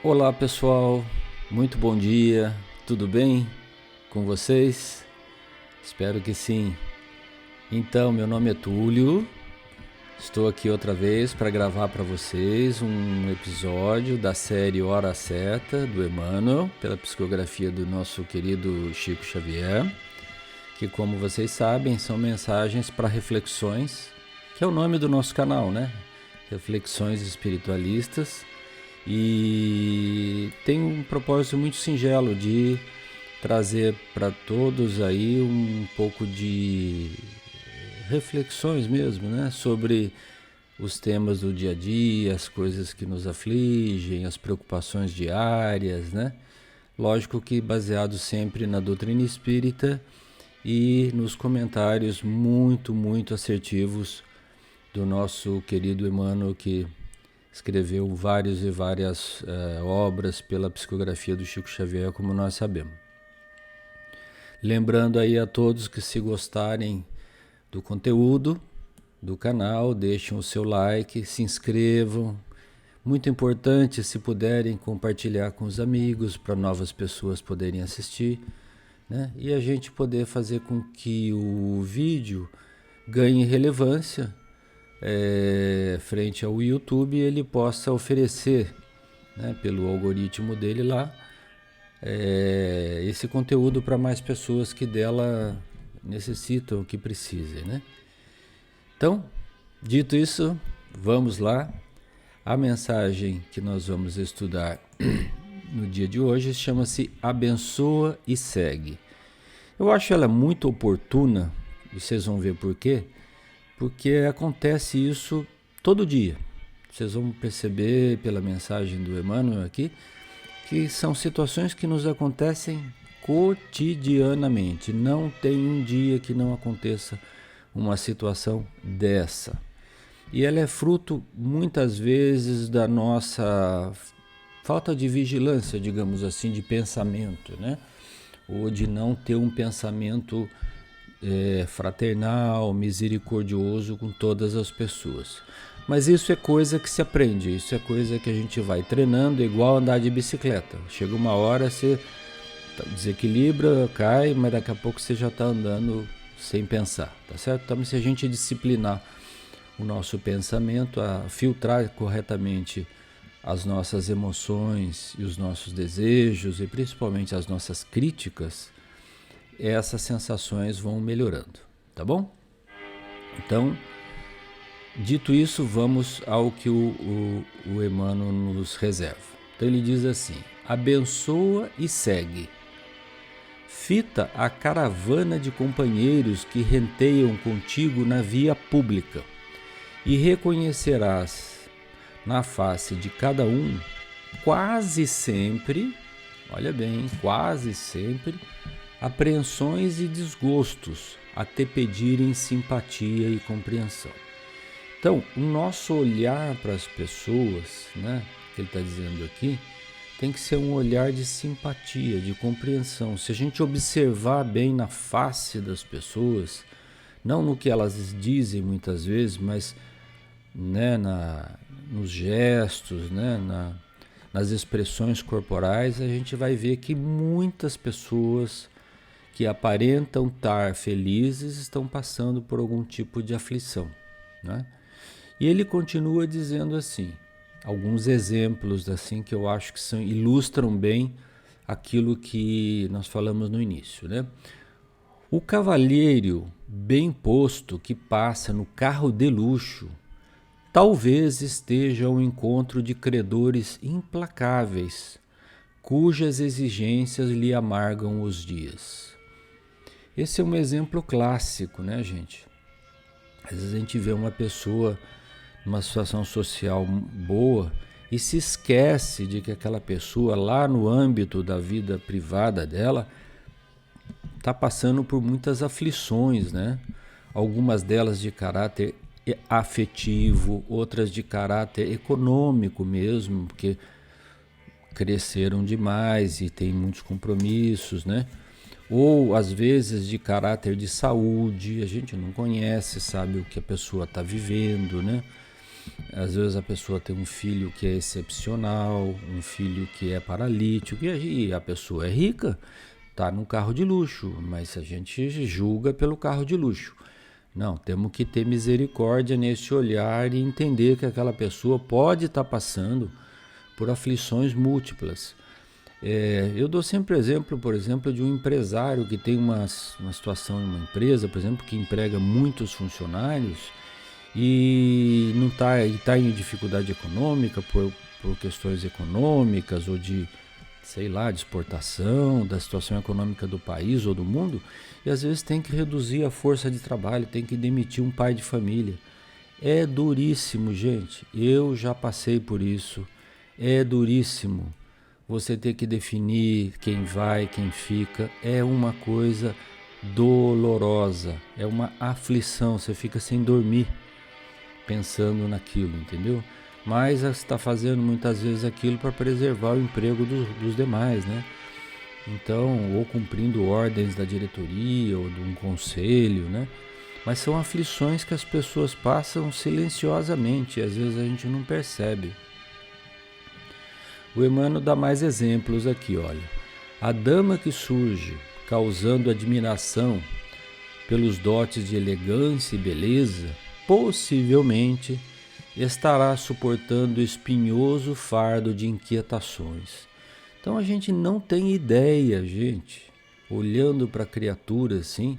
Olá pessoal, muito bom dia, tudo bem com vocês? Espero que sim. Então, meu nome é Túlio, estou aqui outra vez para gravar para vocês um episódio da série Hora Certa do Emmanuel, pela psicografia do nosso querido Chico Xavier, que, como vocês sabem, são mensagens para reflexões, que é o nome do nosso canal, né? Reflexões espiritualistas. E tem um propósito muito singelo de trazer para todos aí um pouco de reflexões mesmo, né? Sobre os temas do dia a dia, as coisas que nos afligem, as preocupações diárias, né? Lógico que baseado sempre na doutrina espírita e nos comentários muito assertivos do nosso querido Emmanuel, que escreveu várias e várias obras pela psicografia do Chico Xavier, como nós sabemos. Lembrando aí a todos que, se gostarem do conteúdo do canal, deixem o seu like, se inscrevam. Muito importante, se puderem, compartilhar com os amigos para novas pessoas poderem assistir, né? E a gente poder fazer com que o vídeo ganhe relevância frente ao YouTube, ele possa oferecer, né, pelo algoritmo dele lá, esse conteúdo para mais pessoas que dela necessitam, que precisem, né? Então, dito isso, vamos lá. A mensagem que nós vamos estudar no dia de hoje chama-se Abençoa e Segue. Eu acho ela muito oportuna, vocês vão ver por quê. Porque acontece isso todo dia. Vocês vão perceber pela mensagem do Emmanuel aqui que são situações que nos acontecem cotidianamente. Não tem um dia que não aconteça uma situação dessa. E ela é fruto, muitas vezes, da nossa falta de vigilância, digamos assim, de pensamento, né? Ou de não ter um pensamento fraternal, misericordioso com todas as pessoas. Mas isso é coisa que se aprende, isso é coisa que a gente vai treinando, igual andar de bicicleta. Chega uma hora, você desequilibra, cai, mas daqui a pouco você já está andando sem pensar, tá certo? Então, se a gente disciplinar o nosso pensamento, a filtrar corretamente as nossas emoções e os nossos desejos, e principalmente as nossas críticas, essas sensações vão melhorando, tá bom? Então, dito isso, vamos ao que o Emmanuel nos reserva. Então ele diz assim: abençoa e segue. Fita a caravana de companheiros que renteiam contigo na via pública, e reconhecerás na face de cada um, quase sempre, olha bem, quase sempre, apreensões e desgostos a te pedirem simpatia e compreensão. Então, o nosso olhar para as pessoas, né, que ele está dizendo aqui, tem que ser um olhar de simpatia, de compreensão. Se a gente observar bem na face das pessoas, não no que elas dizem muitas vezes, mas, né, nos gestos, né, nas expressões corporais, a gente vai ver que muitas pessoas que aparentam estar felizes estão passando por algum tipo de aflição, né? E ele continua dizendo assim, alguns exemplos assim que eu acho que ilustram bem aquilo que nós falamos no início, né? O cavalheiro bem posto que passa no carro de luxo talvez esteja ao encontro de credores implacáveis, cujas exigências lhe amargam os dias. Esse é um exemplo clássico, né, gente? Às vezes a gente vê uma pessoa numa situação social boa e se esquece de que aquela pessoa, lá no âmbito da vida privada dela, está passando por muitas aflições, né? Algumas delas de caráter afetivo, outras de caráter econômico mesmo, porque cresceram demais e tem muitos compromissos, né? Ou às vezes de caráter de saúde, a gente não conhece, sabe o que a pessoa está vivendo, né? Às vezes a pessoa tem um filho que é excepcional, um filho que é paralítico, e a pessoa é rica, tá no carro de luxo, mas a gente julga pelo carro de luxo. Não, temos que ter misericórdia nesse olhar e entender que aquela pessoa pode estar passando por aflições múltiplas. Eu dou sempre exemplo, por exemplo, de um empresário que tem uma situação em uma empresa, por exemplo, que emprega muitos funcionários e não tá em dificuldade econômica por questões econômicas ou de, sei lá, de exportação, da situação econômica do país ou do mundo, e às vezes tem que reduzir a força de trabalho, tem que demitir um pai de família. É duríssimo, gente. Eu já passei por isso. É duríssimo. Você ter que definir quem vai, quem fica, é uma coisa dolorosa, é uma aflição, você fica sem dormir pensando naquilo, entendeu? Mas você está fazendo muitas vezes aquilo para preservar o emprego dos demais, né? Então, ou cumprindo ordens da diretoria ou de um conselho, né? Mas são aflições que as pessoas passam silenciosamente e às vezes a gente não percebe. O Emmanuel dá mais exemplos aqui, olha. A dama que surge causando admiração pelos dotes de elegância e beleza, possivelmente estará suportando o espinhoso fardo de inquietações. Então a gente não tem ideia, gente, olhando para a criatura assim,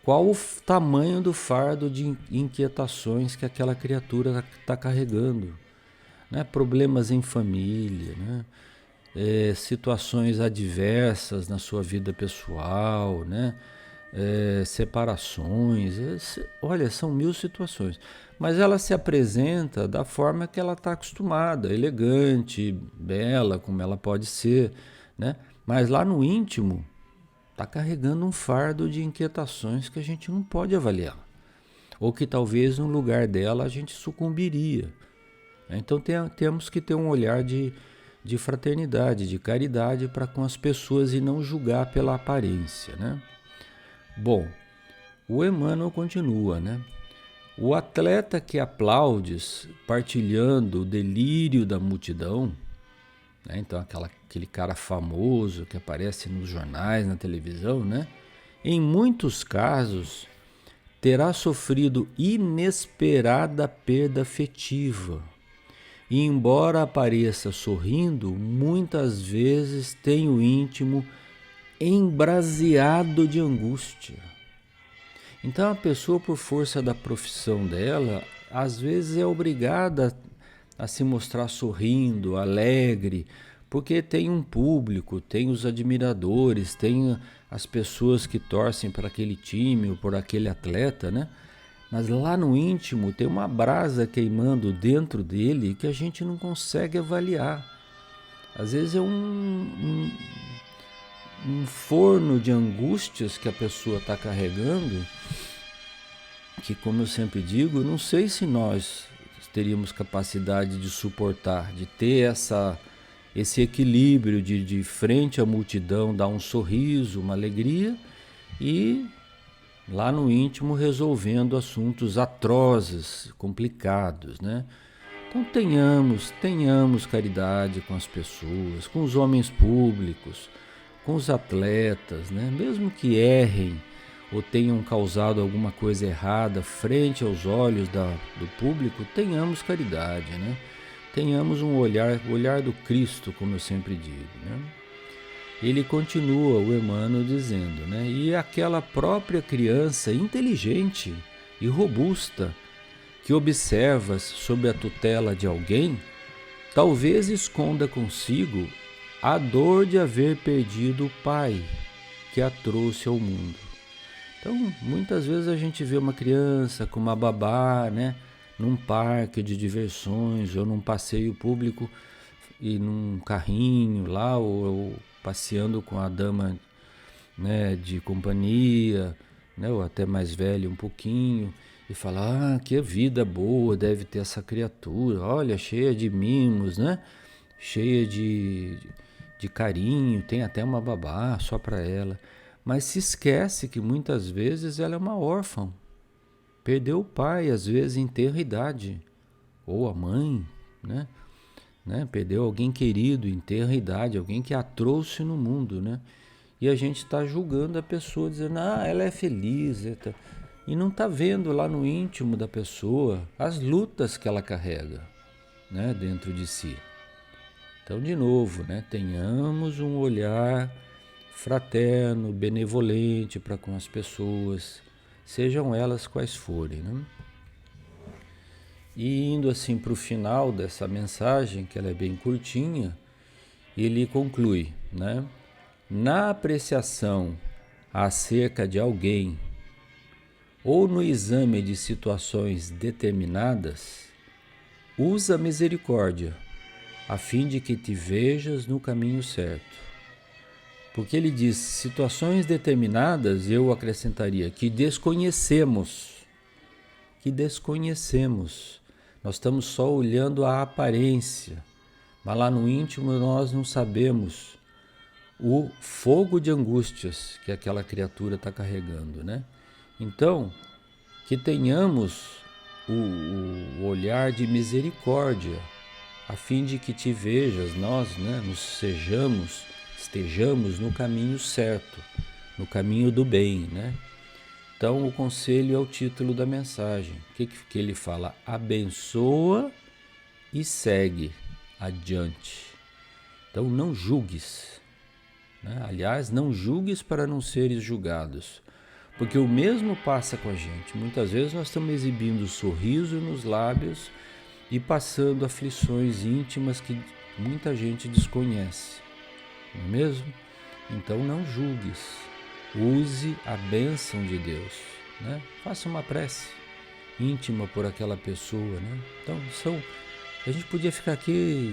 qual o tamanho do fardo de inquietações que aquela criatura está carregando. Né? Problemas em família, né? Situações adversas na sua vida pessoal, né? Separações, olha, são 1000 situações. Mas ela se apresenta da forma que ela está acostumada, elegante, bela, como ela pode ser, né? Mas lá no íntimo, está carregando um fardo de inquietações que a gente não pode avaliar. Ou que talvez no lugar dela a gente sucumbiria. Então temos que ter um olhar de fraternidade, de caridade para com as pessoas e não julgar pela aparência, né? Bom, o Emmanuel continua, né? O atleta que aplaudes partilhando o delírio da multidão, né? Então aquele cara famoso que aparece nos jornais, na televisão, né? Em muitos casos terá sofrido inesperada perda afetiva. E embora apareça sorrindo, muitas vezes tem o íntimo embraseado de angústia. Então a pessoa, por força da profissão dela, às vezes é obrigada a se mostrar sorrindo, alegre, porque tem um público, tem os admiradores, tem as pessoas que torcem para aquele time ou por aquele atleta, né? Mas lá no íntimo tem uma brasa queimando dentro dele que a gente não consegue avaliar. Às vezes é um forno de angústias que a pessoa está carregando, que, como eu sempre digo, não sei se nós teríamos capacidade de suportar, de ter esse equilíbrio de frente à multidão, dar um sorriso, uma alegria e lá no íntimo resolvendo assuntos atrozes, complicados, né? Então tenhamos caridade com as pessoas, com os homens públicos, com os atletas, né? Mesmo que errem ou tenham causado alguma coisa errada frente aos olhos do público, tenhamos caridade, né? Tenhamos um olhar, o olhar do Cristo, como eu sempre digo, né? Ele continua, o Emmanuel, dizendo, né? E aquela própria criança inteligente e robusta que observas sob a tutela de alguém, talvez esconda consigo a dor de haver perdido o pai que a trouxe ao mundo. Então, muitas vezes a gente vê uma criança com uma babá, né? Num parque de diversões ou num passeio público e num carrinho lá, ou passeando com a dama, né, de companhia, né, ou até mais velho um pouquinho, e fala, que vida boa deve ter essa criatura, olha, cheia de mimos, né, cheia de carinho, tem até uma babá só para ela, mas se esquece que muitas vezes ela é uma órfã, perdeu o pai, às vezes em tenra idade, ou a mãe, né? Perdeu alguém querido em tenra idade, alguém que a trouxe no mundo, né? E a gente está julgando a pessoa, dizendo, ela é feliz, e não está vendo lá no íntimo da pessoa as lutas que ela carrega, né, dentro de si. Então, de novo, né, tenhamos um olhar fraterno, benevolente para com as pessoas, sejam elas quais forem, né? E indo assim para o final dessa mensagem, que ela é bem curtinha, ele conclui, né? Na apreciação acerca de alguém ou no exame de situações determinadas, usa a misericórdia, a fim de que te vejas no caminho certo. Porque ele diz, situações determinadas, eu acrescentaria, que desconhecemos. Nós estamos só olhando a aparência, mas lá no íntimo nós não sabemos o fogo de angústias que aquela criatura está carregando, né? Então, que tenhamos o olhar de misericórdia, a fim de que te vejas, nós, né, estejamos no caminho certo, no caminho do bem, né? Então, o conselho é o título da mensagem. O que ele fala? Abençoa e segue adiante. Então, não julgues, né? Aliás, não julgues para não seres julgados. Porque o mesmo passa com a gente. Muitas vezes nós estamos exibindo sorriso nos lábios e passando aflições íntimas que muita gente desconhece. Não é mesmo? Então não julgues. Use a bênção de Deus, né? Faça uma prece íntima por aquela pessoa, né? Então a gente podia ficar aqui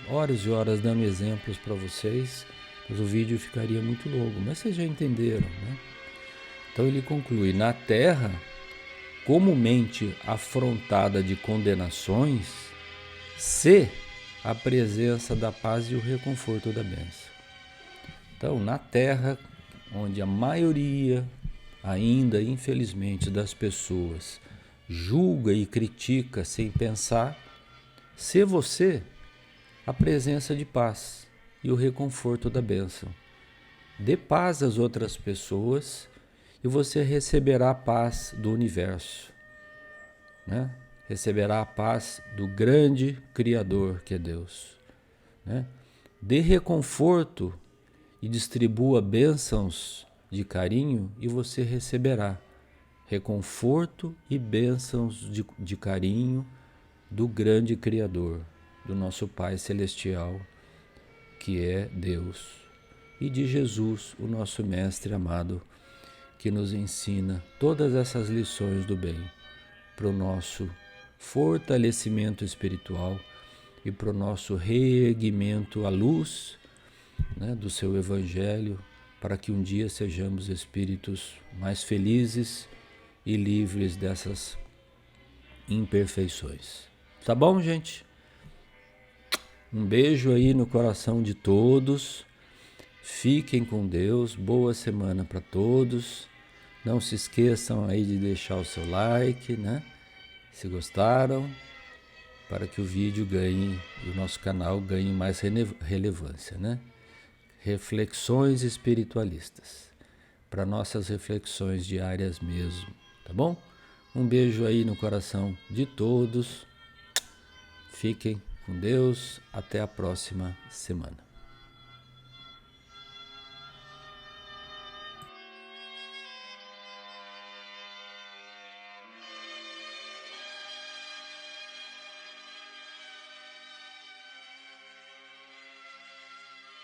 horas e horas dando exemplos para vocês, mas o vídeo ficaria muito longo, mas vocês já entenderam, né? Então ele conclui, na terra, comumente afrontada de condenações, se a presença da paz e o reconforto da bênção. Então, na terra, onde a maioria, ainda infelizmente, das pessoas julga e critica sem pensar, se você, a presença de paz e o reconforto da bênção. Dê paz às outras pessoas e você receberá a paz do universo, né? Receberá a paz do grande Criador que é Deus, né? Dê reconforto e distribua bênçãos de carinho e você receberá reconforto e bênçãos de carinho do grande Criador, do nosso Pai Celestial, que é Deus, e de Jesus, o nosso Mestre amado, que nos ensina todas essas lições do bem para o nosso fortalecimento espiritual e para o nosso reerguimento à luz, né, do seu Evangelho, para que um dia sejamos espíritos mais felizes e livres dessas imperfeições. Tá bom, gente? Um beijo aí no coração de todos. Fiquem com Deus. Boa semana para todos. Não se esqueçam aí de deixar o seu like, né? Se gostaram, para que o vídeo ganhe, o nosso canal ganhe mais relevância, né? Reflexões espiritualistas, para nossas reflexões diárias mesmo, tá bom? Um beijo aí no coração de todos. Fiquem com Deus. Até a próxima semana.